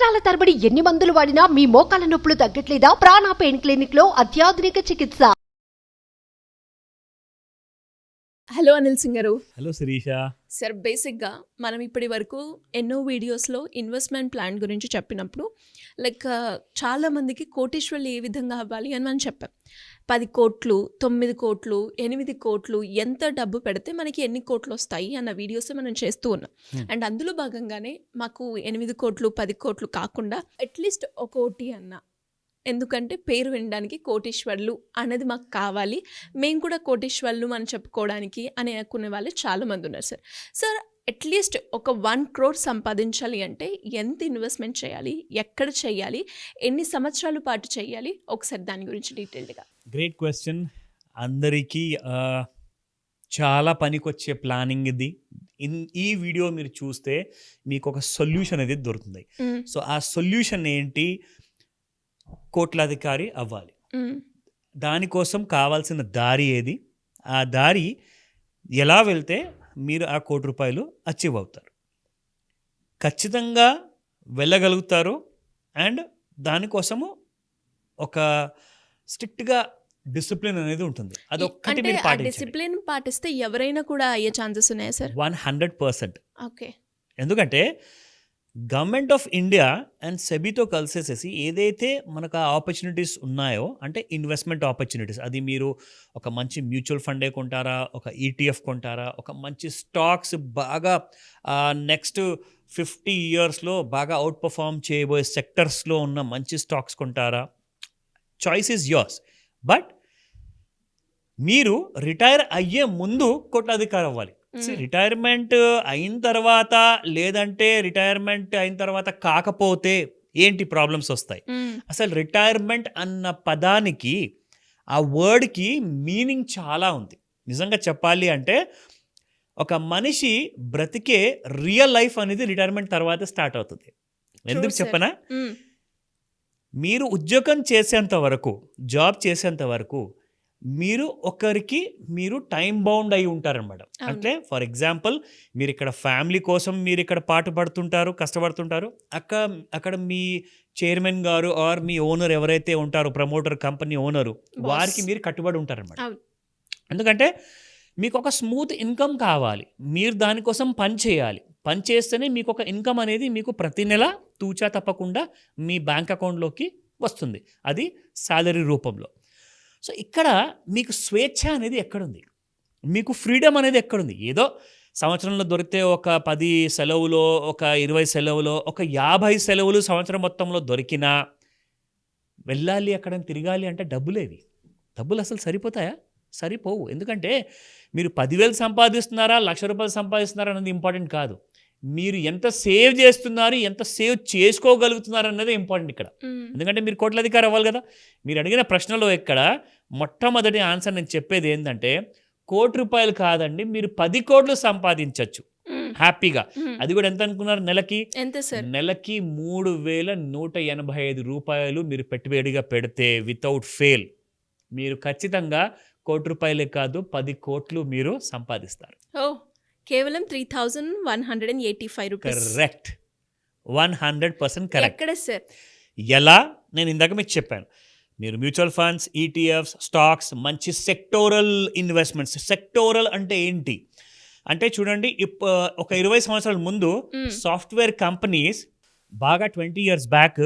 సంవత్సరాల తరబడి ఎన్ని మందులు వాడినా మీ మోకాల నొప్పులు తగ్గట్లేదా? ప్రాణ పెయిన్ క్లినిక్ లో అత్యాధునిక చికిత్స. హలో అనిల్ సింగ్ గారు. హలో శిరీష. సార్, బేసిక్గా మనం ఇప్పటి వరకు ఎన్నో వీడియోస్లో ఇన్వెస్ట్మెంట్ ప్లాన్ గురించి చెప్పినప్పుడు చాలామందికి కోటీశ్వర్లు ఏ విధంగా అవ్వాలి అని మనం చెప్పాం. 10 కోట్లు, 9 కోట్లు, 8 కోట్లు, ఎంత డబ్బు పెడితే మనకి ఎన్ని కోట్లు వస్తాయి అన్న వీడియోస్ మనం చేస్తూ ఉన్నాం. అండ్ అందులో భాగంగానే మాకు 8 కోట్లు, 10 కోట్లు కాకుండా అట్లీస్ట్ 1 కోటి అన్న, ఎందుకంటే పేరు వినడానికి కోటీశ్వర్లు అనేది మాకు కావాలి, మేము కూడా కోటీశ్వర్లు అని చెప్పుకోవడానికి అని అనుకునే వాళ్ళు చాలామంది ఉన్నారు సార్. సార్, అట్లీస్ట్ ఒక 1 crore సంపాదించాలి అంటే ఎంత ఇన్వెస్ట్మెంట్ చేయాలి, ఎక్కడ చేయాలి, ఎన్ని సంవత్సరాల పాటు చేయాలి, ఒకసారి దాని గురించి డీటెయిల్డ్గా. Great question. అందరికీ చాలా పనికొచ్చే ప్లానింగ్ ఇది. ఈ వీడియో మీరు చూస్తే మీకు ఒక సొల్యూషన్ అనేది దొరుకుతుంది. సో ఆ సొల్యూషన్ ఏంటి? కోట్లాధికారి అవ్వాలి. దానికోసం కావాల్సిన దారి ఏది, ఆ దారి ఎలా వెళ్తే మీరు ఆ ₹1 కోటి అచీవ్ అవుతారు, ఖచ్చితంగా వెళ్ళగలుగుతారు. అండ్ దానికోసము ఒక స్ట్రిక్ట్గా డిసిప్లిన్ అనేది ఉంటుంది. అదొక్కటి మీరు పాటించాలి. డిసిప్లిన్ పాటిస్తే ఎవరైనా కూడా అయ్యే ఛాన్సెస్ ఉన్నాయా సార్? 100%. ఓకే. ఎందుకంటే గవర్నమెంట్ ఆఫ్ ఇండియా అండ్ సెబీతో కలిసేసేసి ఏదైతే మనకు ఆ ఆపర్చునిటీస్ ఉన్నాయో, అంటే ఇన్వెస్ట్మెంట్ ఆపర్చునిటీస్, అది మీరు ఒక మంచి మ్యూచువల్ ఫండే కొంటారా, ఒక ETF కొంటారా, ఒక మంచి స్టాక్స్ బాగా నెక్స్ట్ 50 yearsలో బాగా అవుట్ పర్ఫార్మ్ చేయబోయే సెక్టర్స్లో ఉన్న మంచి స్టాక్స్ కొంటారా, చాయిస్ ఈజ్ యోర్స్. బట్ మీరు రిటైర్ అయ్యే ముందు కోట్లాధికారి అవ్వాలి. రిటైర్మెంట్ అయిన తర్వాత, లేదంటే రిటైర్మెంట్ అయిన తర్వాత కాకపోతే ఏంటి ప్రాబ్లమ్స్ వస్తాయి? అసలు రిటైర్మెంట్ అన్న పదానికి, ఆ వర్డ్కి మీనింగ్ చాలా ఉంది. నిజంగా చెప్పాలి అంటే ఒక మనిషి బ్రతికే రియల్ లైఫ్ అనేది రిటైర్మెంట్ తర్వాత స్టార్ట్ అవుతుంది. ఎందుకు చెప్పనా? మీరు ఉద్యోగం చేసేంత వరకు, జాబ్ చేసేంత వరకు మీరు ఒకరికి టైం బౌండ్ అయి ఉంటారనమాట. అంటే ఫర్ ఎగ్జాంపుల్, మీరు ఇక్కడ ఫ్యామిలీ కోసం మీరు ఇక్కడ పాటుపడుతుంటారు, కష్టపడుతుంటారు. అక్కడ మీ చైర్మన్ గారు ఆర్ మీ ఓనర్ ఎవరైతే ఉంటారో, ప్రమోటర్, కంపెనీ ఓనరు, వారికి మీరు కట్టుబడి ఉంటారనమాట. ఎందుకంటే మీకు ఒక స్మూత్ ఇన్కమ్ కావాలి, మీరు దానికోసం పని చేయాలి. పని చేస్తేనే మీకు ఒక ఇన్కమ్ అనేది మీకు ప్రతి నెల తూచా తప్పకుండా మీ బ్యాంక్ అకౌంట్లోకి వస్తుంది, అది శాలరీ రూపంలో. సో ఇక్కడ మీకు స్వేచ్ఛ అనేది ఎక్కడుంది, మీకు ఫ్రీడమ్ అనేది ఎక్కడుంది? ఏదో సంవత్సరంలో దొరికితే ఒక 10 సెలవులో, ఒక 20 సెలవులో, ఒక 50 సెలవులు సంవత్సరం మొత్తంలో దొరికినా వెళ్ళాలి అక్కడ తిరగాలి అంటే డబ్బులేవి. డబ్బులు అసలు సరిపోతాయా? సరిపోవు. ఎందుకంటే మీరు 10,000 సంపాదిస్తున్నారా, ₹1,00,000 సంపాదిస్తున్నారా అన్నది ఇంపార్టెంట్ కాదు. మీరు ఎంత సేవ్ చేస్తున్నారు, ఎంత సేవ్ చేసుకోగలుగుతున్నారు అన్నదే ఇంపార్టెంట్ ఇక్కడ. ఎందుకంటే మీరు కోట్లాధికారి అవ్వాలి కదా. మీరు అడిగిన ప్రశ్నలో ఇక్కడ మొట్టమొదటి ఆన్సర్ నేను చెప్పేది ఏంటంటే, ₹1 కోటి కాదండి, మీరు 10 కోట్లు సంపాదించవచ్చు హ్యాపీగా. అది కూడా ఎంత అనుకున్నారు? నెలకి ఎంత సార్? నెలకి ₹3,185 మీరు పెట్టుబడిగా పెడితే వితౌట్ ఫెయిల్ మీరు ఖచ్చితంగా ₹1 కోటి కాదు, 10 కోట్లు మీరు సంపాదిస్తారు. కేవలం 3,185 రూపీస్. Correct, 100% correct. ఎక్కడ సార్? ఎలా? నేను ఇందాక మీకు చెప్పాను, మీరు మ్యూచువల్ ఫండ్స్, ETFs, స్టాక్స్, మంచి సెక్టోరల్ ఇన్వెస్ట్మెంట్స్. సెక్టోరల్ అంటే ఏంటి అంటే చూడండి, ఒక 20 సంవత్సరాల ముందు సాఫ్ట్వేర్ కంపెనీస్ బాగా 20 years బ్యాక్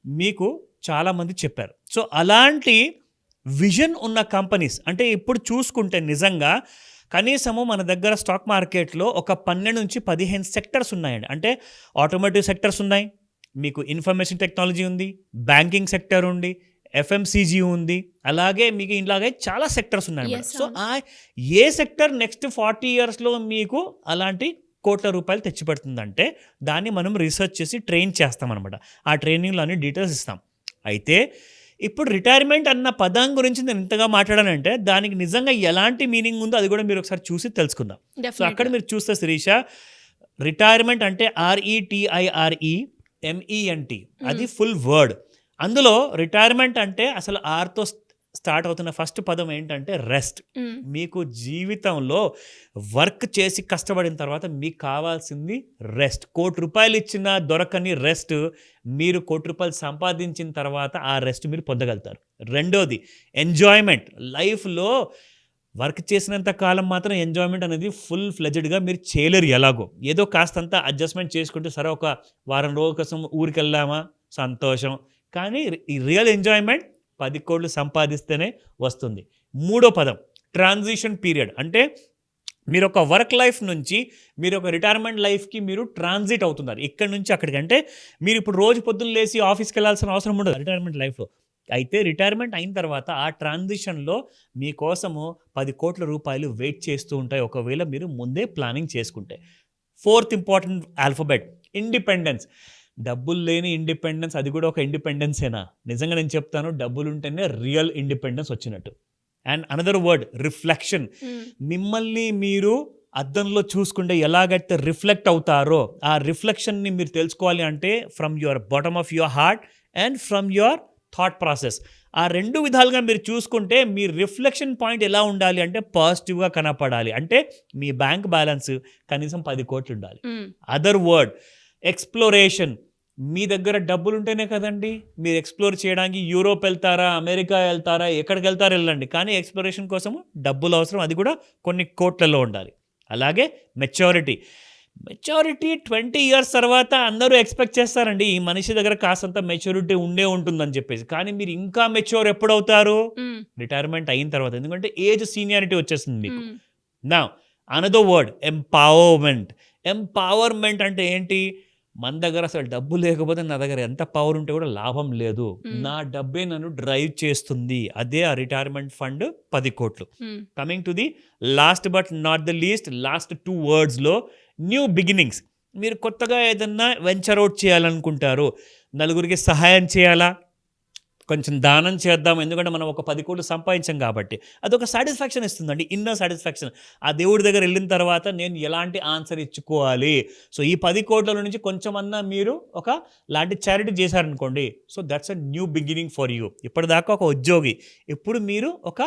మీకు చాలామంది చెప్పారు. సో అలాంటి విజన్ ఉన్న కంపెనీస్, అంటే ఇప్పుడు చూసుకుంటే నిజంగా కనీసము మన దగ్గర స్టాక్ మార్కెట్లో ఒక 12 నుంచి 15 సెక్టర్స్ ఉన్నాయండి. అంటే ఆటోమోటివ్ సెక్టర్స్ ఉన్నాయి, మీకు ఇన్ఫర్మేషన్ టెక్నాలజీ ఉంది, బ్యాంకింగ్ సెక్టర్ ఉంది, FMCG ఉంది, అలాగే మీకు ఇలాగే చాలా సెక్టర్స్ ఉన్నాయి. సో ఏ సెక్టర్ నెక్స్ట్ 40 yearsలో మీకు అలాంటి ₹1,00,00,000 తెచ్చిపెడుతుందంటే దాన్ని మనం రీసెర్చ్ చేసి ట్రైన్ చేస్తామన్నమాట. ఆ ట్రైనింగ్లో అన్ని డీటెయిల్స్ ఇస్తాం. అయితే ఇప్పుడు రిటైర్మెంట్ అన్న పదం గురించి నేను ఇంతగా మాట్లాడానంటే దానికి నిజంగా ఎలాంటి మీనింగ్ ఉందో అది కూడా మీరు ఒకసారి చూసి తెలుసుకుందాం. సో అక్కడ మీరు చూస్తే శిరీష, రిటైర్మెంట్ అంటే RETIREMENT, అది ఫుల్ వర్డ్. అందులో రిటైర్మెంట్ అంటే అసలు ఆర్తో స్టార్ట్ అవుతున్న ఫస్ట్ పదం ఏంటంటే రెస్ట్. మ్మ్. మీకు జీవితంలో వర్క్ చేసి కష్టపడిన తర్వాత మీకు కావాల్సింది రెస్ట్. ₹1,00,00,000 ఇచ్చినా దొరకని రెస్ట్ మీరు ₹1,00,00,000 సంపాదించిన తర్వాత ఆ రెస్ట్ మీరు పొందగలుగుతారు. రెండోది ఎంజాయ్మెంట్. లైఫ్లో వర్క్ చేసినంత కాలం మాత్రం ఎంజాయ్మెంట్ అనేది ఫుల్ ఫ్లెజ్డ్గా మీరు చేయలేరు. ఎలాగో ఏదో కాస్తంత అడ్జస్ట్మెంట్ చేసుకుంటూ సరే ఒక వారం రోజుల కోసం ఊరికి వెళ్ళామా సంతోషం, కానీ ఈ రియల్ ఎంజాయ్మెంట్ 10 కోట్లు సంపాదిస్తేనే వస్తుంది. మూడో పదం ట్రాన్సిషన్ పీరియడ్. అంటే మీరు ఒక వర్క్ లైఫ్ నుంచి మీరు ఒక రిటైర్మెంట్ లైఫ్కి మీరు ట్రాన్సిట్ అవుతున్నారు ఇక్కడి నుంచి అక్కడికి. అంటే మీరు ఇప్పుడు రోజు పొద్దున్న లేచి ఆఫీస్కి వెళ్ళాల్సిన అవసరం ఉండదు రిటైర్మెంట్ లైఫ్లో. అయితే రిటైర్మెంట్ అయిన తర్వాత ఆ ట్రాన్సిషన్లో మీకోసము ₹10,00,00,000 వెయిట్ చేస్తూ ఉంటాయి ఒకవేళ మీరు ముందే ప్లానింగ్ చేసుకుంటే. Fourth important alphabet independence. డబ్బులు లేని ఇండిపెండెన్స్ అది కూడా ఒక ఇండిపెండెన్సేనా? నిజంగా నేను చెప్తాను, డబ్బులు ఉంటేనే రియల్ ఇండిపెండెన్స్ వచ్చినట్టు. And another word reflection. మిమ్మల్ని మీరు అద్దంలో చూసుకుంటే ఎలాగైతే రిఫ్లెక్ట్ అవుతారో ఆ రిఫ్లెక్షన్ని మీరు తెలుసుకోవాలి అంటే from your bottom of your heart and from your thought process. ఆ రెండు విధాలుగా మీరు చూసుకుంటే మీ రిఫ్లెక్షన్ పాయింట్ ఎలా ఉండాలి అంటే పాజిటివ్గా కనపడాలి. అంటే మీ బ్యాంక్ బ్యాలెన్స్ కనీసం 10 కోట్లు ఉండాలి. Other word exploration. మీ దగ్గర డబ్బులు ఉంటేనే కదండి మీరు ఎక్స్ప్లోర్ చేయడానికి యూరోప్ వెళ్తారా, అమెరికా వెళ్తారా, ఎక్కడికి వెళ్తారా వెళ్ళండి, కానీ ఎక్స్ప్లోరేషన్ కోసం డబ్బులు అవసరం, అది కూడా కొన్ని కోట్లలో ఉండాలి. అలాగే మెచ్యూరిటీ. 20 ఇయర్స్ తర్వాత అందరూ ఎక్స్పెక్ట్ చేస్తారండి ఈ మనిషి దగ్గర కాసంత మెచ్యూరిటీ ఉంటుందని చెప్పేసి, కానీ మీరు ఇంకా మెచ్యూర్ ఎప్పుడవుతారు? రిటైర్మెంట్ అయిన తర్వాత. ఎందుకంటే ఏజ్ సీనియారిటీ వచ్చేస్తుంది మీకు. నా అనదర్ వర్డ్ ఎంపవర్మెంట్. ఎంపవర్మెంట్ అంటే ఏంటి? మన దగ్గర అసలు డబ్బు లేకపోతే నా దగ్గర ఎంత పవర్ ఉంటే కూడా లాభం లేదు, నా డబ్బే నన్ను డ్రైవ్ చేస్తుంది, అదే ఆ రిటైర్మెంట్ ఫండ్ 10 కోట్లు. Coming to the last but not the least, last 2 wordsలో న్యూ బిగినింగ్స్. మీరు కొత్తగా ఏదన్నా వెంచర్ అవుట్ చేయాలనుకుంటారు, నలుగురికి సహాయం చేయాలా, కొంచెం దానం చేద్దాం, ఎందుకంటే మనం ఒక 10 కోట్లు సంపాదించాం కాబట్టి అదొక సాటిస్ఫాక్షన్ ఇస్తుందండి, ఇన్నర్ సాటిస్ఫాక్షన్. ఆ దేవుడి దగ్గర వెళ్ళిన తర్వాత నేను ఎలాంటి ఆన్సర్ ఇచ్చుకోవాలి, సో ఈ 10 కోట్ల నుంచి కొంచెమన్నా మీరు ఒక లాంటి చారిటీ చేశారనుకోండి, so that's a new beginning for you. ఇప్పటిదాకా ఒక ఉద్యోగి, ఇప్పుడు మీరు ఒక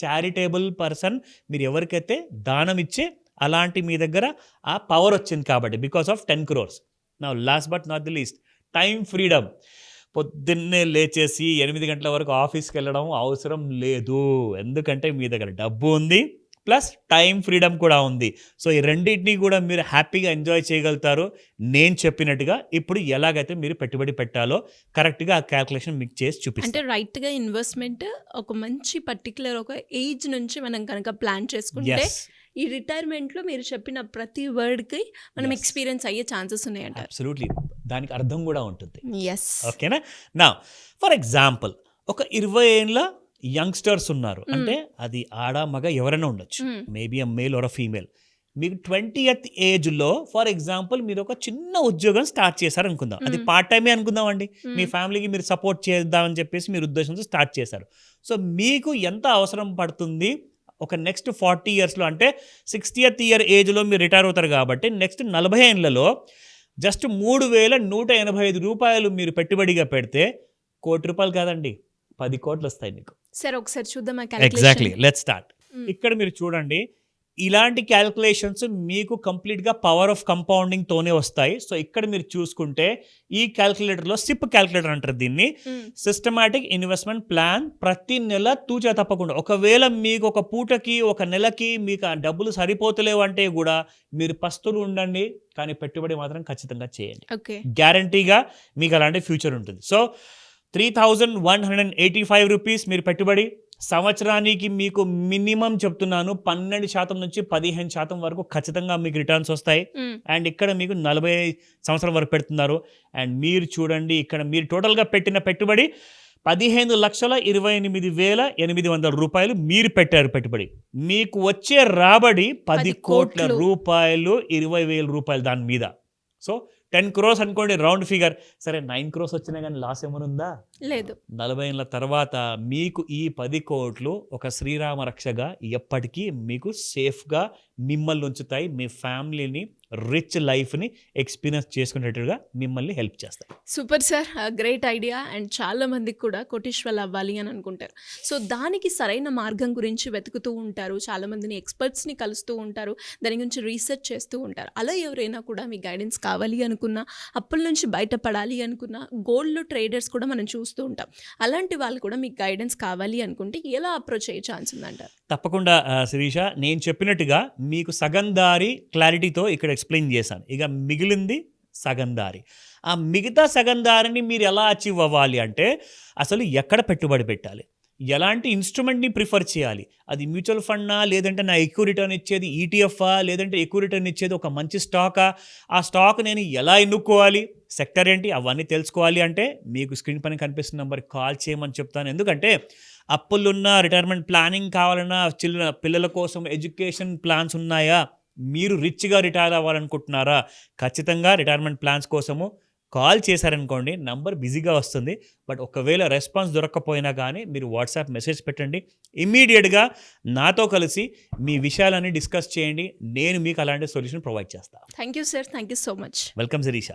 చారిటబుల్ పర్సన్, మీరు ఎవరికైతే దానం ఇచ్చే అలాంటి మీ దగ్గర ఆ పవర్ వచ్చింది కాబట్టి because of 10 crores. Now last but not the least time freedom. పొద్దున్నే లేచేసి 8 గంటల వరకు ఆఫీస్కి వెళ్ళడం అవసరం లేదు, ఎందుకంటే మీ దగ్గర డబ్బు ఉంది ప్లస్ టైం ఫ్రీడమ్ కూడా ఉంది. సో ఈ రెండింటినీ కూడా మీరు హ్యాపీగా ఎంజాయ్ చేయగలుగుతారు. నేను చెప్పినట్టుగా ఇప్పుడు ఎలాగైతే మీరు పెట్టుబడి పెట్టాలో కరెక్ట్గా ఆ క్యాల్కులేషన్ మీకు చేసి చూపిస్తాను. అంటే రైట్గా ఇన్వెస్ట్మెంట్ ఒక మంచి పర్టికులర్ ఒక ఏజ్ నుంచి మనం కనుక ప్లాన్ చేసుకుంటే ఈ రిటైర్మెంట్లో మీరు చెప్పిన ప్రతి వర్డ్కి మనం ఎక్స్పీరియన్స్ అయ్యే ఛాన్సెస్ ఉన్నాయంట. అబ్సల్యూట్లీ, దానికి అర్థం కూడా ఉంటుంది. ఎస్, ఓకేనా. నా ఫర్ ఎగ్జాంపుల్ ఒక 20 ఏళ్ళ యంగ్స్టర్స్ ఉన్నారు, అంటే అది ఆడ మగ ఎవరైనా ఉండొచ్చు, maybe a male or a female. మీకు 20th ఏజ్లో ఫర్ ఎగ్జాంపుల్ మీరు ఒక చిన్న ఉద్యోగం స్టార్ట్ చేశారు అనుకుందాం, అది పార్ట్ టైమే అనుకుందాం అండి, మీ ఫ్యామిలీకి మీరు సపోర్ట్ చేద్దామని చెప్పేసి మీరు ఉద్దేశంతో స్టార్ట్ చేశారు. సో మీకు ఎంత అవసరం పడుతుంది ఒక నెక్స్ట్ 40 yearsలో, అంటే 60th year ఏజ్లో మీరు రిటైర్ అవుతారు కాబట్టి నెక్స్ట్ 40 ఏళ్లలో జస్ట్ ₹3,185 మీరు పెట్టుబడిగా పెడితే ₹1,00,00,000 కాదండి 10 కోట్లు వస్తాయి మీకు. సరే ఒకసారి చూద్దాం. Exactly, let's start. ఇక్కడ మీరు చూడండి, ఇలాంటి క్యాల్కులేషన్స్ మీకు కంప్లీట్గా పవర్ ఆఫ్ కంపౌండింగ్తోనే వస్తాయి. సో ఇక్కడ మీరు చూసుకుంటే ఈ క్యాల్కులేటర్లో సిప్ క్యాల్కులేటర్ అంటారు దీన్ని, సిస్టమాటిక్ ఇన్వెస్ట్మెంట్ ప్లాన్. ప్రతి నెల తూచా తప్పకుండా, ఒకవేళ మీకు ఒక పూటకి ఒక నెలకి మీకు ఆ డబ్బులు సరిపోతలేవు అంటే కూడా మీరు పస్తులు ఉండండి, కానీ పెట్టుబడి మాత్రం ఖచ్చితంగా చేయండి. గ్యారంటీగా మీకు అలాంటి ఫ్యూచర్ ఉంటుంది. సో ₹3,185 మీరు పెట్టుబడి, సంవత్సరానికి మీకు మినిమం చెప్తున్నాను 12% నుంచి 15% వరకు ఖచ్చితంగా మీకు రిటర్న్స్ వస్తాయి. అండ్ ఇక్కడ మీకు 40 సంవత్సరాల వరకు పెడుతున్నారు. అండ్ మీరు చూడండి, ఇక్కడ మీరు టోటల్గా పెట్టిన పెట్టుబడి ₹15,28,800 మీరు పెట్టారు పెట్టుబడి. మీకు వచ్చే రాబడి ₹10 కోట్ల, ₹20,000 దాని మీద. సో 10 crores అనుకోండి రౌండ్ ఫిగర్. సరే 9 crores వచ్చినా కానీ లాస్ ఏమైనా ఉందా? లేదు. 40 ఏళ్ళ తర్వాత మీకు ఈ 10 కోట్లు ఒక శ్రీరామ రక్షగా ఎప్పటికీ మీకు సేఫ్గా మిమ్మల్ని ఉంచుతాయి, మీ ఫ్యామిలీని రిచ్ లైఫ్ని ఎక్స్పీరియన్స్ చేసుకునేటట్టుగా మిమ్మల్ని హెల్ప్ చేస్తాయి. Super sir, great idea. And చాలా మందికి కూడా కోటీశ్వర్లు అవ్వాలి అని అనుకుంటారు. సో దానికి సరైన మార్గం గురించి వెతుకుతూ ఉంటారు, చాలా మందిని ఎక్స్పర్ట్స్ని కలుస్తూ ఉంటారు, దాని గురించి రీసెర్చ్ చేస్తూ ఉంటారు. అలా ఎవరైనా కూడా మీ గైడెన్స్ కావాలి అనుకున్నా, అప్పుల నుంచి బయటపడాలి అనుకున్నా, గోల్డ్ ట్రేడర్స్ కూడా మనం చూస్తూ ఉంటాం, అలాంటి వాళ్ళు కూడా మీకు గైడెన్స్ కావాలి అనుకుంటే ఎలా అప్రోచ్ అయ్యే ఛాన్స్ ఉందంటారు? తప్పకుండా శిరీష, నేను చెప్పినట్టుగా మీకు సగం దారి క్లారిటీతో ఇక్కడ ఎక్స్ప్లెయిన్ చేశాను. ఇక మిగిలింది సగం దారి. ఆ మిగతా సగం దారిని మీరు ఎలా అచీవ్ అవ్వాలి అంటే అసలు ఎక్కడ పెట్టుబడి పెట్టాలి, ఎలాంటి ఇన్స్ట్రుమెంట్ని ప్రిఫర్ చేయాలి, అది మ్యూచువల్ ఫండా, లేదంటే నా ఎక్కువ రిటర్న్ ఇచ్చేది ఈటీఎఫా, లేదంటే ఎక్కువ రిటర్న్ ఇచ్చేది ఒక మంచి స్టాకా, ఆ స్టాక్ నేను ఎలా ఎన్నుకోవాలి, సెక్టర్ ఏంటి, అవన్నీ తెలుసుకోవాలి అంటే మీకు స్క్రీన్ పైన కనిపిస్తున్న నెంబర్కి కాల్ చేయమని చెప్తాను. ఎందుకంటే అప్పులున్న, రిటైర్మెంట్ ప్లానింగ్ కావాలన్నా, పిల్లల కోసం ఎడ్యుకేషన్ ప్లాన్స్ ఉన్నాయా, మీరు రిచ్గా రిటైర్ అవ్వాలనుకుంటున్నారా, ఖచ్చితంగా రిటైర్మెంట్ ప్లాన్స్ కోసము కాల్ చేశారనుకోండి, నంబర్ బిజీగా వస్తుంది. బట్ ఒకవేళ రెస్పాన్స్ దొరకకపోయినా కానీ మీరు వాట్సాప్ మెసేజ్ పెట్టండి, ఇమ్మీడియట్గా నాతో కలిసి మీ విషయాలన్నీ డిస్కస్ చేయండి. నేను మీకు అలాంటి సొల్యూషన్ ప్రొవైడ్ చేస్తాను. Thank you sir, thank you so much. Welcome Sirisha.